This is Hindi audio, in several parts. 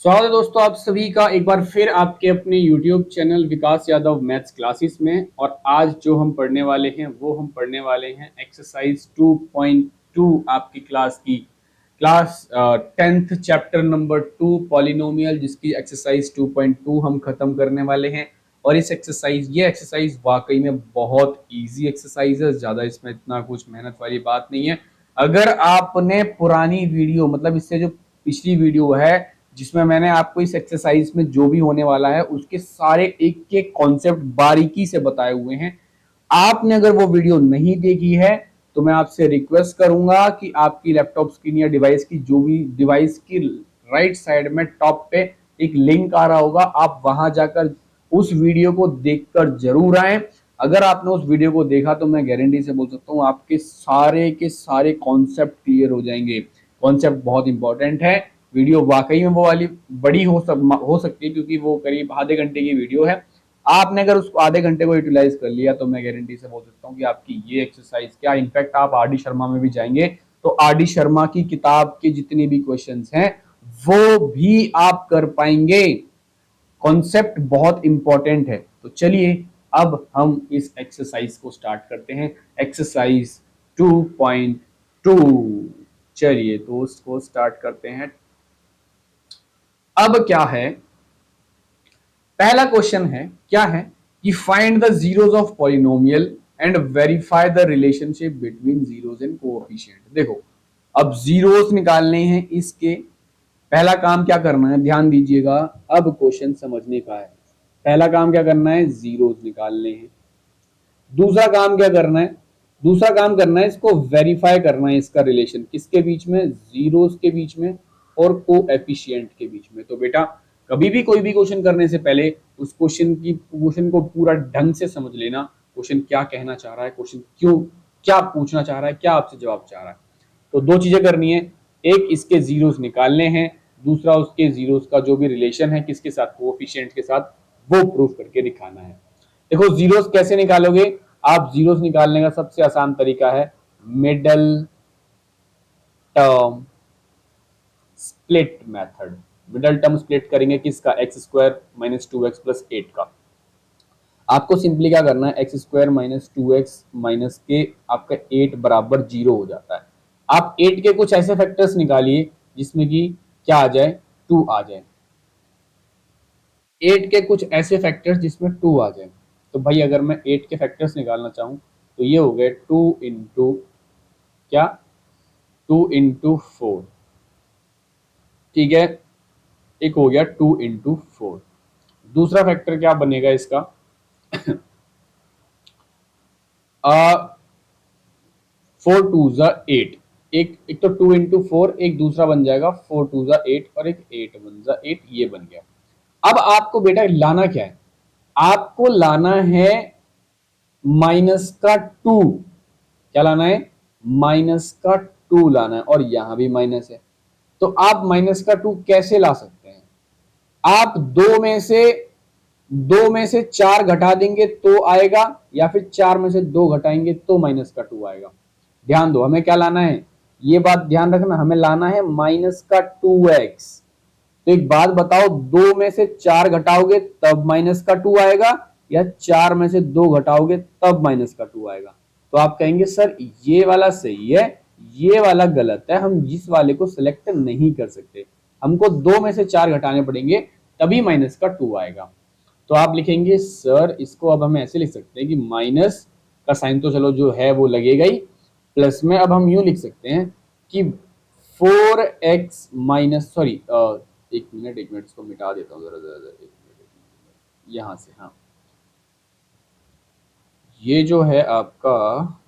स्वागत है दोस्तों आप सभी का एक बार फिर आपके अपने YouTube चैनल विकास यादव मैथ्स क्लासेस में। और आज जो हम पढ़ने वाले हैं वो हम पढ़ने वाले हैं एक्सरसाइज 2.2 आपकी क्लास की class 10th chapter number 2 polynomial, जिसकी एक्सरसाइज 2.2 हम खत्म करने वाले हैं। और ये एक्सरसाइज वाकई में बहुत इजी एक्सरसाइज है, ज़्यादा इसमें इतना कुछ मेहनत वाली बात नहीं है। अगर आपने पुरानी वीडियो मतलब इससे जो पिछली वीडियो है जिसमें मैंने आपको इस एक्सरसाइज में जो भी होने वाला है उसके सारे एक एक कॉन्सेप्ट बारीकी से बताए हुए हैं, आपने अगर वो वीडियो नहीं देखी है तो मैं आपसे रिक्वेस्ट करूंगा कि आपकी लैपटॉप स्क्रीन या डिवाइस की जो भी डिवाइस की राइट साइड में टॉप पे एक लिंक आ रहा होगा, आप वहां जाकर उस वीडियो को देखकर जरूर आए। अगर आपने उस वीडियो को देखा तो मैं गारंटी से बोल सकता हूँ आपके सारे के सारे कॉन्सेप्ट क्लियर हो जाएंगे। कॉन्सेप्ट बहुत इंपॉर्टेंट है। वीडियो वाकई में वो वाली बड़ी हो सकती है क्योंकि वो करीब आधे घंटे की वीडियो है। आपने अगर उसको आधे घंटे को यूटिलाइज कर लिया तो मैं गारंटी से बोल सकता हूँ कि आपकी ये एक्सरसाइज क्या, इनफैक्ट आप आर डी शर्मा में भी जाएंगे तो आर डी शर्मा की किताब के जितने भी क्वेश्चंस हैं वो भी आप कर पाएंगे। कॉन्सेप्ट बहुत इंपॉर्टेंट है। तो चलिए अब हम इस एक्सरसाइज को स्टार्ट करते हैं। एक्सरसाइज 2.2, चलिए तो उसको स्टार्ट करते हैं। अब क्या है, पहला क्वेश्चन है क्या है कि find the zeros of polynomial and verify the relationship between zeros and coefficient. देखो अब जीरोस निकालने हैं इसके। पहला काम क्या करना है, ध्यान दीजिएगा, अब क्वेश्चन समझने का है। पहला काम क्या करना है, जीरोस निकालने हैं। दूसरा काम क्या करना है, दूसरा काम करना है इसको वेरीफाई करना है, इसका रिलेशन किसके बीच में, जीरोस के बीच में और कोएफिशिएंट के बीच में। तो बेटा कभी भी कोई भी क्वेश्चन करने से पहले उस क्वेश्चन को पूरा ढंग से समझ लेना। क्वेश्चन क्या कहना चाह रहा है, क्वेश्चन क्यों, क्या पूछना चाह रहा है, क्या आपसे जवाब चाह रहा है। तो दो चीजें करनी है, एक इसके जीरोस निकालने हैं, दूसरा उसके जीरोस का जो भी रिलेशन है किसके साथ, कोएफिशिएंट के साथ, वो प्रूफ करके दिखाना है। देखो जीरोस कैसे निकालोगे, आप जीरोस निकालने का सबसे आसान तरीका है middle term split method. Middle term split करेंगे किसका, x square minus two x plus eight का। आपको सिंपली क्या करना है, x square minus two x minus के आपका एट बराबर जीरो हो जाता है। आप एट के कुछ ऐसे फैक्टर्स निकालिए जिसमें कि क्या आ जाए, टू आ जाए। एट के कुछ ऐसे फैक्टर्स जिसमें टू आ जाए। तो भाई अगर मैं एट के फैक्टर्स निकालना चाहूं तो ये हो गए टू इंटू क्या, टू इंटू फोर, ठीक है। एक हो गया टू इंटू फोर। दूसरा फैक्टर क्या बनेगा इसका, फोर टू जा एट। एक तो टू इंटू फोर, एक दूसरा बन जाएगा फोर टू जा एट और एक एट वन जा एट, ये बन गया। अब आपको बेटा लाना क्या है, आपको लाना है माइनस का टू। क्या लाना है, माइनस का टू लाना है, और यहां भी माइनस है। तो आप माइनस का टू कैसे ला सकते हैं, आप दो में से चार घटा देंगे तो आएगा, या फिर चार में से दो घटाएंगे तो माइनस का टू आएगा। ध्यान दो हमें क्या लाना है, ये बात ध्यान रखना, हमें लाना है माइनस का टू एक्स। तो एक बात बताओ, दो में से चार घटाओगे तब माइनस का टू आएगा, या चार में से दो घटाओगे तब माइनस का टू आएगा। तो आप कहेंगे सर ये वाला सही है, ये वाला गलत है, हम इस वाले को सिलेक्ट नहीं कर सकते, हमको दो में से चार घटाने पड़ेंगे तभी माइनस का टू आएगा। तो आप लिखेंगे सर इसको अब हम ऐसे लिख सकते हैं कि माइनस का साइन तो चलो जो है वो लगेगा ही, प्लस में अब हम यूं लिख सकते हैं कि फोर एक्स माइनस, सॉरी एक मिनट इसको मिटा देता हूँ जरा जरा, एक मिनट यहाँ से, हाँ ये जो है आपका,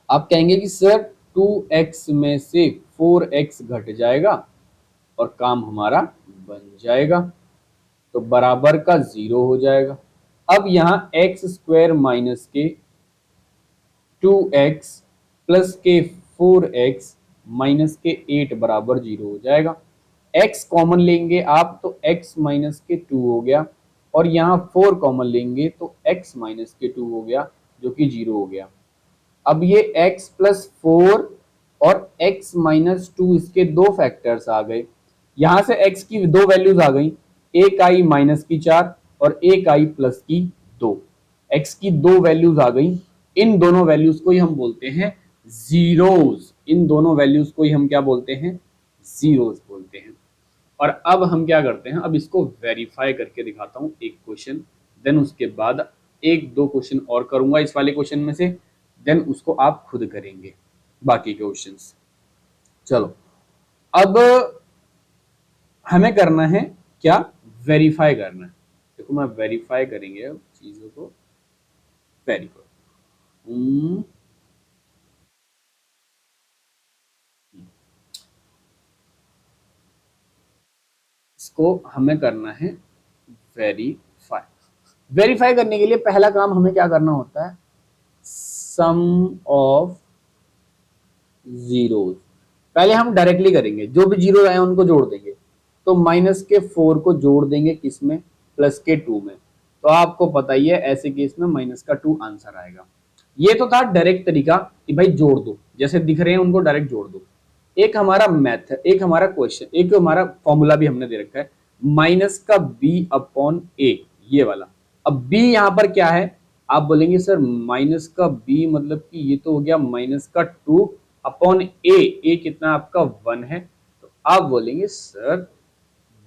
आप कहेंगे कि सर टू एक्स में से फोर एक्स घट जाएगा और काम हमारा बन जाएगा, तो बराबर का जीरो हो जाएगा। अब यहां एक्स स्क्वायर माइनस के टू एक्स प्लस के फोर एक्स माइनस के एट बराबर जीरो हो जाएगा। एक्स कॉमन लेंगे आप तो एक्स माइनस के टू हो गया, और यहाँ फोर कॉमन लेंगे तो एक्स माइनस के टू हो गया जो कि जीरो हो गया। अब ये x प्लस फोर और x माइनस टू इसके दो फैक्टर्स आ गए। यहां से x की दो वैल्यूज आ गई, एक आई -4 और एक आई +2। x की दो वैल्यूज आ गई, इन दोनों वैल्यूज को ही हम बोलते हैं जीरोस। इन दोनों वैल्यूज को ही हम क्या बोलते हैं? जीरोस बोलते हैं। और अब हम क्या करते हैं, अब इसको वेरीफाई करके दिखाता हूं एक क्वेश्चन, देन उसके बाद एक दो क्वेश्चन और करूंगा इस वाले क्वेश्चन में से, देन उसको आप खुद करेंगे बाकी के क्वेश्चंस। चलो, अब हमें करना है क्या? वेरीफाई करना है। देखो मैं वेरीफाई करेंगे अब चीजों को। Very good. इसको हमें करना है वेरीफाई। वेरीफाई करने के लिए पहला काम हमें क्या करना होता है? सम ऑफ जीरोस। पहले हम डायरेक्टली करेंगे, जो भी जीरो आए उनको जोड़ देंगे। तो -4 को जोड़ देंगे किसमें? +2 में। तो आपको पता ही है ऐसे केस में -2 आंसर आएगा। ये तो था डायरेक्ट तरीका कि भाई जोड़ दो, जैसे दिख रहे हैं उनको डायरेक्ट जोड़ दो। एक हमारा मैथ, एक हमारा क्वेश्चन, एक हमारा फॉर्मूला भी हमने दे रखा है, -b/a, ये वाला। अब b यहां पर क्या है? आप बोलेंगे सर -b मतलब कि ये तो हो गया -2/a। a कितना आपका 1 है। तो आप बोलेंगे सर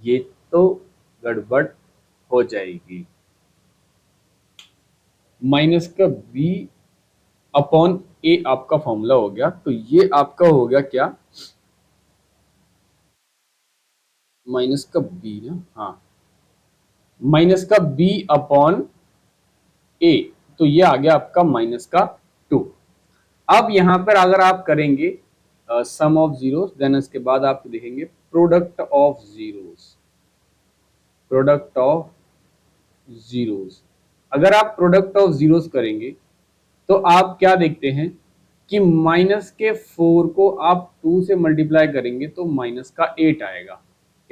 ये तो गड़बड़ हो जाएगी। -b/a आपका फॉर्मूला हो गया, तो ये आपका हो गया क्या? -b ना, हाँ, -b/a। तो ये आ गया आपका -2। अब यहां पर अगर आप करेंगे सम ऑफ जीरोस, देन इसके बाद आप देखेंगे product of zeros. Product of zeros, अगर आप प्रोडक्ट ऑफ जीरोस करेंगे तो आप क्या देखते हैं कि -4 को आप 2 से मल्टीप्लाई करेंगे तो -8 आएगा।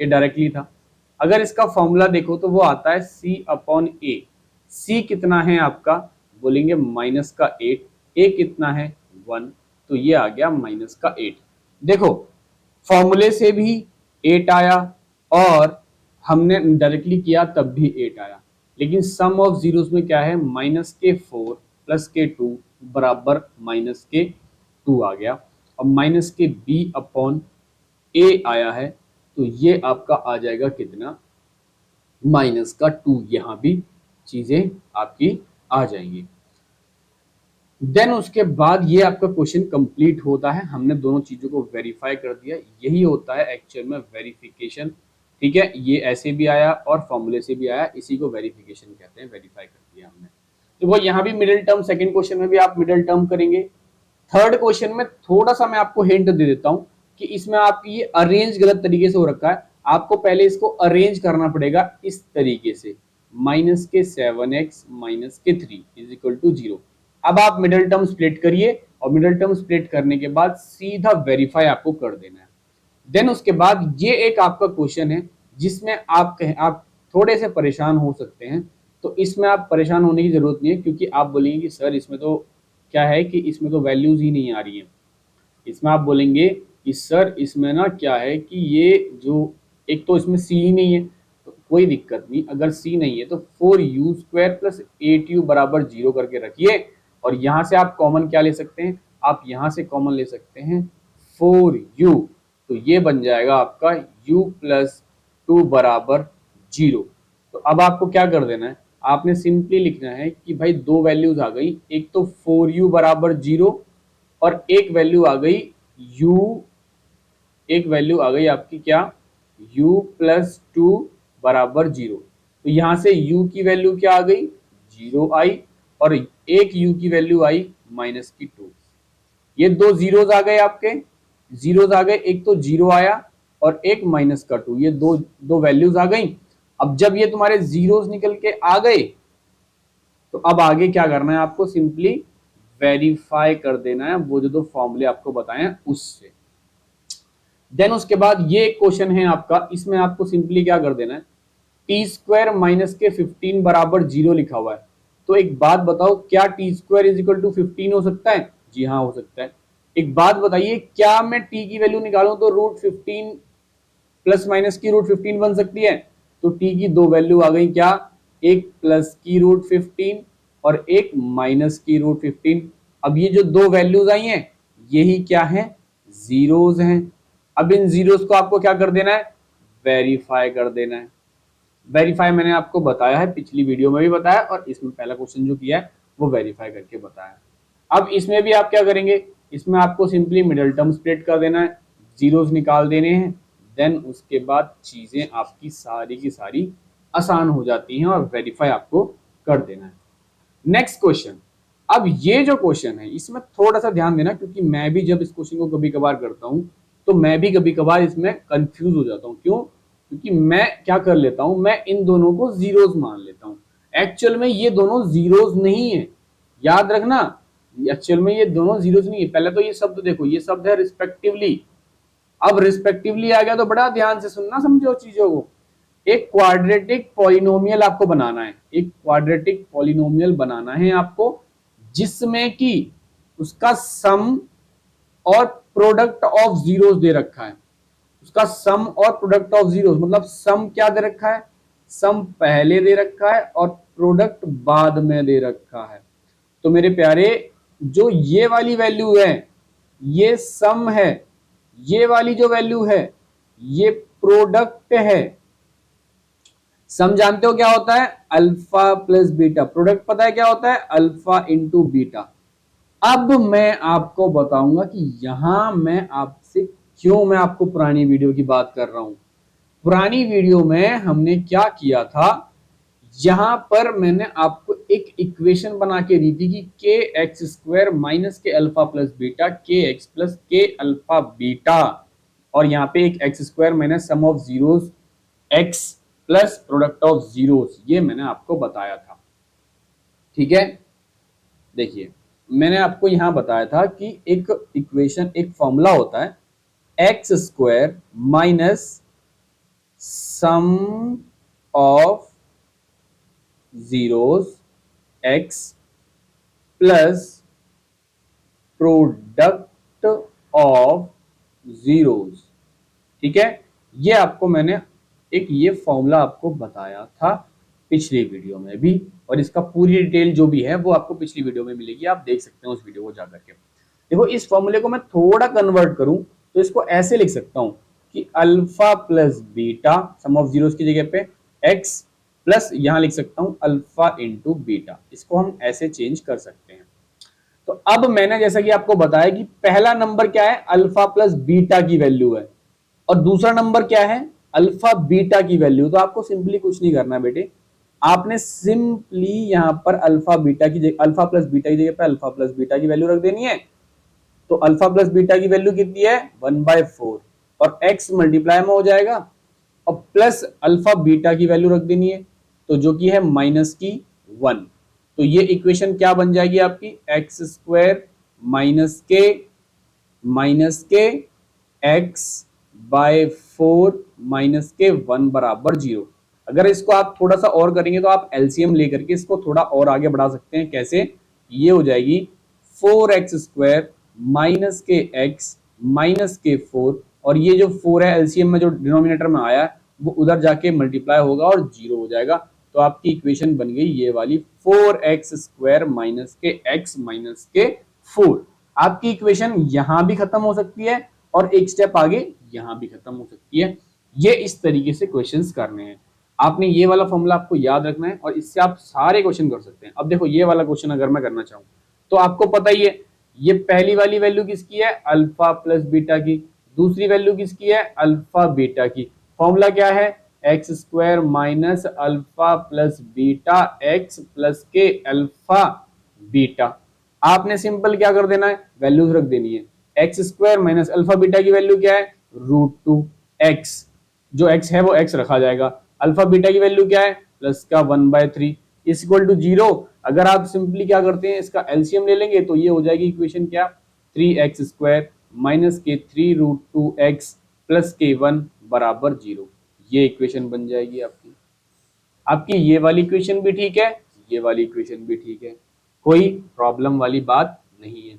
ये डायरेक्टली था। अगर इसका फॉर्मूला देखो तो वो आता है c/a। c कितना है आपका? बोलेंगे -8। a कितना है? 1। तो ये आ गया -8। देखो, फॉर्मूले से भी 8 आया और हमने डायरेक्टली किया तब भी 8 आया। लेकिन सम ऑफ जीरोस में क्या है? -4 + 2 बराबर -2 आ गया। अब -b/a आया है, तो ये आपका आ जाएगा कितना? -2। यहां भी चीजें आपकी आ जाएंगी। देन उसके बाद ये आपका क्वेश्चन कंप्लीट होता है। हमने दोनों चीजों को वेरीफाई कर दिया। यही होता है एक्चुअल में वेरिफिकेशन। ठीक है, ये ऐसे भी आया और फॉर्मूले से भी आया, इसी को वेरिफिकेशन कहते हैं। वेरीफाई कर दिया हमने। तो वो यहाँ भी मिडिल टर्म, सेकंड क्वेश्चन में भी आप मिडिल टर्म करेंगे। थर्ड क्वेश्चन में थोड़ा सा मैं आपको हिंट दे देता हूं कि इसमें आपकी ये अरेंज गलत तरीके से हो रखा है। आपको पहले इसको अरेंज करना पड़ेगा इस तरीके से, -7x - 3 = 0। अब आप मिडिल टर्म स्प्लिट करिए और मिडिल टर्म स्प्लिट करने के बाद सीधा वेरीफाई आपको कर देना है। देन उसके बाद ये एक आपका क्वेश्चन है जिसमें आप थोड़े से परेशान हो सकते हैं। तो इसमें आप परेशान होने की जरूरत नहीं है, क्योंकि आप बोलेंगे कि सर इसमें तो क्या है कि इसमें तो वैल्यूज ही नहीं आ रही है। इसमें आप बोलेंगे कि सर इसमें ना क्या है कि ये जो एक तो इसमें सी ही नहीं है। तो कोई दिक्कत नहीं, अगर सी नहीं है तो 4u² + 8u = 0 करके रखिए। और यहां से आप कॉमन क्या ले सकते हैं? आप यहां से कॉमन ले सकते हैं 4u। तो ये बन जाएगा आपका u + 2 = 0। तो अब आपको क्या कर देना है? आपने सिंपली लिखना है कि भाई दो वैल्यूज आ गई, एक तो 4u = 0 और एक वैल्यू आ गई u, एक वैल्यू आ गई आपकी क्या? u + 2 = 0। तो यहां से u की वैल्यू क्या आ गई? 0 आई, और एक u की वैल्यू आई -2। ये दो जीरोज आ गए आपके, जीरोज आ गए, एक तो 0 आया और एक -2। ये दो दो वैल्यूज आ गई। अब जब ये तुम्हारे जीरोज निकल के आ गए, तो अब आगे क्या करना है आपको? सिंपली वेरीफाई कर देना है वो जो दो फॉर्मूले आपको बताए हैं उससे। देन उसके बाद ये एक क्वेश्चन है आपका, इसमें आपको सिंपली क्या कर देना है? t² - 15 = 0 लिखा हुआ है। तो एक बात बताओ, क्या t² = 15 हो सकता है? जी हाँ, हो सकता है। एक बात बताइए, क्या मैं t की वैल्यू निकालूं तो √15 प्लस माइनस की रूट 15 बन सकती है। तो t की दो वैल्यू आ गई, क्या, एक प्लस की रूट 15 और एक माइनस की रूट 15। अब ये जो दो वैल्यूज आई हैं यही क्या है, जीरोज हैं। अब इन जीरोज को आपको क्या कर देना है, वेरीफाई कर देना है। वेरीफाई मैंने आपको बताया है, पिछली वीडियो में भी बताया और इसमें पहला क्वेश्चन जो किया है वो वेरीफाई करके बताया। अब इसमें भी आप क्या करेंगे, इसमें आपको सिंपली मिडिल टर्म स्प्लिट कर देना है, जीरोस निकाल देने हैं, देन उसके बाद चीजें आपकी सारी की सारी आसान हो जाती हैं और वेरीफाई आपको कर देना है। Next question. अब ये जो क्वेश्चन है इसमें थोड़ा सा ध्यान देना, क्योंकि मैं भी जब इस क्वेश्चन को कभी कभार करता हूं तो मैं भी कभी कभार इसमें कंफ्यूज हो जाता हूं। क्यों, क्योंकि मैं क्या कर लेता हूं, मैं इन दोनों को जीरोस मान लेता हूं। एक्चुअल में ये दोनों जीरोस नहीं है, याद रखना, एक्चुअल में ये दोनों जीरोस नहीं है। पहले तो ये शब्द देखो, ये शब्द है रिस्पेक्टिवली। अब रिस्पेक्टिवली आ गया तो बड़ा ध्यान से सुनना, समझो चीजों को। एक क्वाड्रेटिक पॉलिनोमियल आपको बनाना है, एक क्वाड्रेटिक पॉलिनोमियल बनाना है आपको, जिसमें कि उसका सम और प्रोडक्ट ऑफ जीरोस दे रखा है। उसका सम और प्रोडक्ट ऑफ जीरोस मतलब सम क्या दे रखा है, सम पहले दे रखा है और प्रोडक्ट बाद में दे रखा है। तो मेरे प्यारे, जो ये वाली वैल्यू है ये सम है, ये वाली जो वैल्यू है ये प्रोडक्ट है। सम जानते हो क्या होता है, अल्फा प्लस बीटा। प्रोडक्ट पता है क्या होता है, अल्फा इंटू बीटा। अब मैं आपको बताऊंगा कि यहां मैं आपसे क्यों मैं आपको पुरानी वीडियो की बात कर रहा हूं। पुरानी वीडियो में हमने क्या किया था, यहां पर मैंने आपको एक इक्वेशन बना के दी थी कि के एक्स स्क्वायर माइनस के अल्फा प्लस बीटा के एक्स प्लस के अल्फा बीटा, और यहाँ पे एक x square minus sum of zeros x plus product of zeros, ये मैंने आपको बताया था। ठीक है, देखिए मैंने आपको यहां बताया था कि एक इक्वेशन, एक फॉर्मूला होता है x square minus sum of zeros x plus product of zeros. ठीक है, ये आपको मैंने एक ये फॉर्मूला आपको बताया था पिछली वीडियो में भी, और इसका पूरी डिटेल जो भी है वो आपको पिछली वीडियो में मिलेगी, आप देख सकते हैं उस वीडियो को जाकर के। देखो इस फॉर्मूले को मैं थोड़ा कन्वर्ट करूं तो इसको ऐसे लिख सकता हूं कि alpha plus beta, sum of zeros की जगह पे एक्स प्लस यहां लिख सकता हूं अल्फा इंटू बीटा, इसको हम ऐसे चेंज कर सकते हैं। तो अब मैंने जैसा कि आपको बताया कि पहला नंबर क्या है, अल्फा प्लस बीटा की वैल्यू है, और दूसरा नंबर क्या है, अल्फा बीटा की वैल्यू। तो आपको सिंपली कुछ नहीं करना है बेटे, आपने सिंपली यहां पर अल्फा बीटा की जगह, अल्फा प्लस बीटा की जगह पे अल्फा प्लस बीटा की वैल्यू रख देनी है। तो अल्फा प्लस बीटा की वैल्यू कितनी है, 1/4, और x मल्टीप्लाई में हो जाएगा, और प्लस अल्फा बीटा की वैल्यू रख देनी है, तो जो कि है माइनस की 1। तो ये इक्वेशन क्या बन जाएगी आपकी, एक्स स्क्वायर माइनस के एक्स बाय 4 माइनस के 1 बराबर 0। अगर इसको आप थोड़ा सा और करेंगे तो आप एलसीएम लेकर के इसको थोड़ा और आगे बढ़ा सकते हैं। कैसे, ये हो जाएगी 4x स्क्वायर माइनस के एक्स माइनस के 4, और ये जो 4 है एलसीएम में जो डिनोमिनेटर में आया है वो उधर जाके मल्टीप्लाई होगा और 0 हो जाएगा। तो आपकी इक्वेशन बन गई ये वाली 4x स्क्वायर माइनस के एक्स माइनस के 4। आपकी इक्वेशन यहां भी खत्म हो सकती है और एक स्टेप आगे यहां भी खत्म हो सकती है। ये इस तरीके से क्वेश्चंस करने हैं। आपने ये वाला फॉर्मूला आपको याद रखना है और इससे आप सारे क्वेश्चन कर सकते हैं। अब देखो ये वाला क्वेश्चन अगर मैं करना चाहूं तो आपको पता ही है, ये पहली वाली वैल्यू किसकी है, अल्फा प्लस बीटा की, दूसरी वैल्यू किसकी है, अल्फा बीटा की। फॉर्मूला क्या है, x square minus alpha plus beta x plus के अल्फा बीटा। आपने सिंपल क्या कर देना है, वैल्यूज रख देनी है। X square minus alpha beta की वैल्यू क्या है, √2x, जो x है वो x रखा जाएगा। अल्फा बीटा की वैल्यू क्या है, प्लस का 1/3 इज इक्वल टू 0। अगर आप सिंपली क्या करते हैं, इसका एलसीएम ले लेंगे तो ये हो जाएगी इक्वेशन क्या, 3x स्क्वायर माइनस के 3√2x प्लस के 1 बराबर 0। ये इक्वेशन बन जाएगी आपकी। आपकी ये वाली इक्वेशन भी ठीक है, ये वाली इक्वेशन भी ठीक है, कोई प्रॉब्लम वाली बात नहीं है।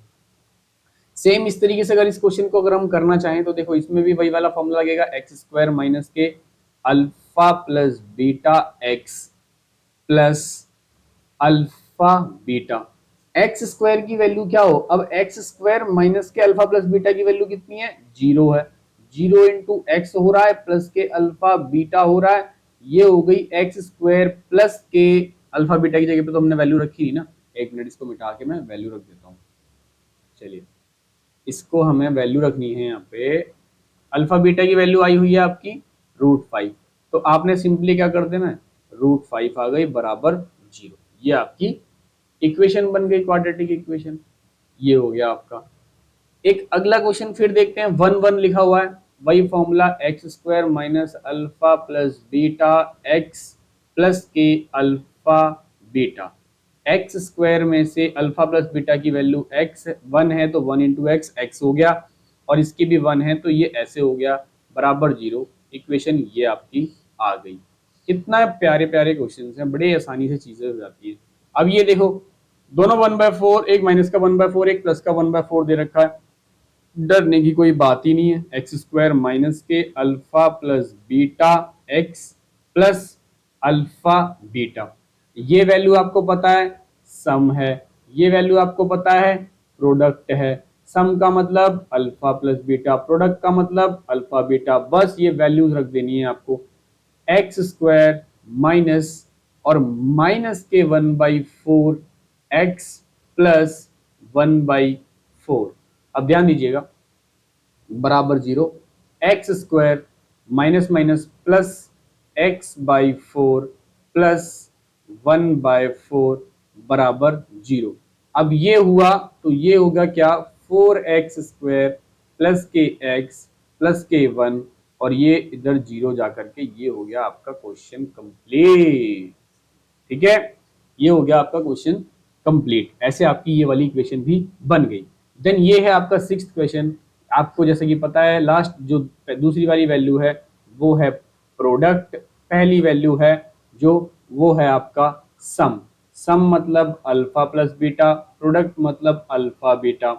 सेम इस तरीके से अगर इस क्वेश्चन को अगर हम करना चाहें तो देखो इसमें भी वही वाला फॉर्मूला लगेगा, एक्स स्क्वायर माइनस के alpha plus beta x plus alpha beta. X square की वैल्यू क्या हो, अब एक्स स्क्वायर माइनस के अल्फा प्लस बीटा की वैल्यू कितनी है, 0 है। 0 इंटू एक्स हो रहा है प्लस के अल्फा बीटा हो रहा है, ये हो गई एक्स स्क्वायर प्लस के अल्फा बीटा की जगह पे तो हमने वैल्यू रखी थी ना, एक मिनट इसको मिटा के मैं वैल्यू रख देता हूँ। चलिए इसको हमें वैल्यू रखनी है यहाँ पे, अल्फा बीटा की वैल्यू आई हुई है आपकी √5, तो आपने सिंपली क्या कर देना है, √5 आ गई बराबर 0, ये आपकी इक्वेशन बन गई, क्वाड्रेटिक इक्वेशन। ये हो गया आपका। एक अगला क्वेश्चन फिर देखते हैं, 1 1 लिखा हुआ है, वही formula x square minus alpha plus beta x plus के अल्फा बीटा। एक्स स्क्वायर में से अल्फा प्लस बीटा की वैल्यू एक्स 1 है तो 1 इंटू एक्स एक्स हो गया, और इसकी भी 1 है तो ये ऐसे हो गया बराबर 0। इक्वेशन ये आपकी आ गई। कितना प्यारे प्यारे क्वेश्चन हैं, बड़े आसानी से चीजें हो जाती है। अब ये देखो दोनों 1/4, एक माइनस का 1/4 एक प्लस का 1/4 दे रखा है, डरने की कोई बात ही नहीं है। एक्स स्क्वायर माइनस के alpha plus beta x plus alpha beta, ये वैल्यू आपको पता है सम है, ये वैल्यू आपको पता है प्रोडक्ट है। सम का मतलब अल्फा प्लस बीटा, प्रोडक्ट का मतलब अल्फा बीटा, बस ये वैल्यूज रख देनी है आपको। एक्स स्क्वायर माइनस और माइनस के 1/4 एक्स प्लस 1/4, अब ध्यान दीजिएगा बराबर 0, x square minus minus plus x/4 plus 1/4 बराबर 0। अब ये हुआ तो ये होगा क्या, 4x स्क्वायर प्लस के एक्स प्लस के 1, और ये इधर 0 जाकर के ये हो गया आपका क्वेश्चन कंप्लीट। ठीक है, ये हो गया आपका क्वेश्चन कंप्लीट। ऐसे आपकी ये वाली इक्वेशन भी बन गई। देन ये है आपका 6th क्वेश्चन। आपको जैसे कि पता है लास्ट जो दूसरी वाली वैल्यू है वो है प्रोडक्ट, पहली वैल्यू है जो वो है आपका सम। सम मतलब अल्फा प्लस बीटा, प्रोडक्ट मतलब अल्फा बीटा।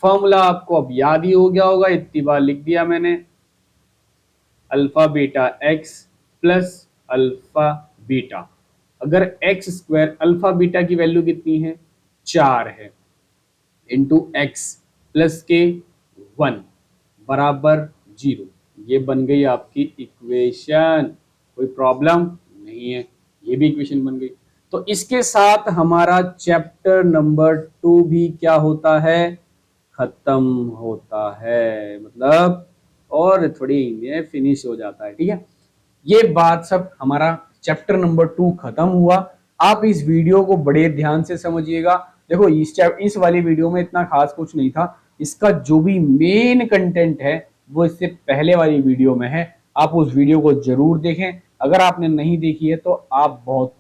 फॉर्मूला आपको अब याद ही हो गया होगा, इतनी बार लिख दिया मैंने, alpha beta x plus alpha beta. अगर एक्स स्क्वायर अल्फा बीटा की वैल्यू कितनी है 4 है, इंटू एक्स प्लस के 1 बराबर 0, ये बन गई आपकी इक्वेशन। कोई प्रॉब्लम नहीं है, ये भी इक्वेशन बन गई। तो इसके साथ हमारा चैप्टर नंबर 2 भी क्या होता है, खत्म होता है, मतलब और थोड़ी में फिनिश हो जाता है। ठीक है, ये बात सब हमारा चैप्टर नंबर 2 खत्म हुआ। आप इस वीडियो को बड़े ध्यान से समझिएगा। देखो इस वाली वीडियो में इतना खास कुछ नहीं था, इसका जो भी मेन कंटेंट है वो इससे पहले वाली वीडियो में है, आप उस वीडियो को जरूर देखें। अगर आपने नहीं देखी है तो आप बहुत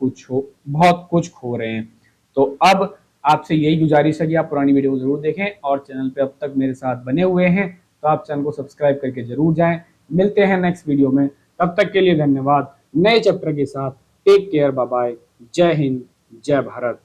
कुछ खो रहे हैं। तो अब आपसे यही गुजारिश है कि आप पुरानी वीडियो को जरूर देखें, और चैनल पे अब तक मेरे साथ बने हुए हैं तो आप चैनल को सब्सक्राइब करके जरूर जाएं। मिलते हैं नेक्स्ट वीडियो में, तब तक के लिए धन्यवाद। नए चैप्टर के साथ टेक केयर, बाय बाय, जय हिंद, जय भारत।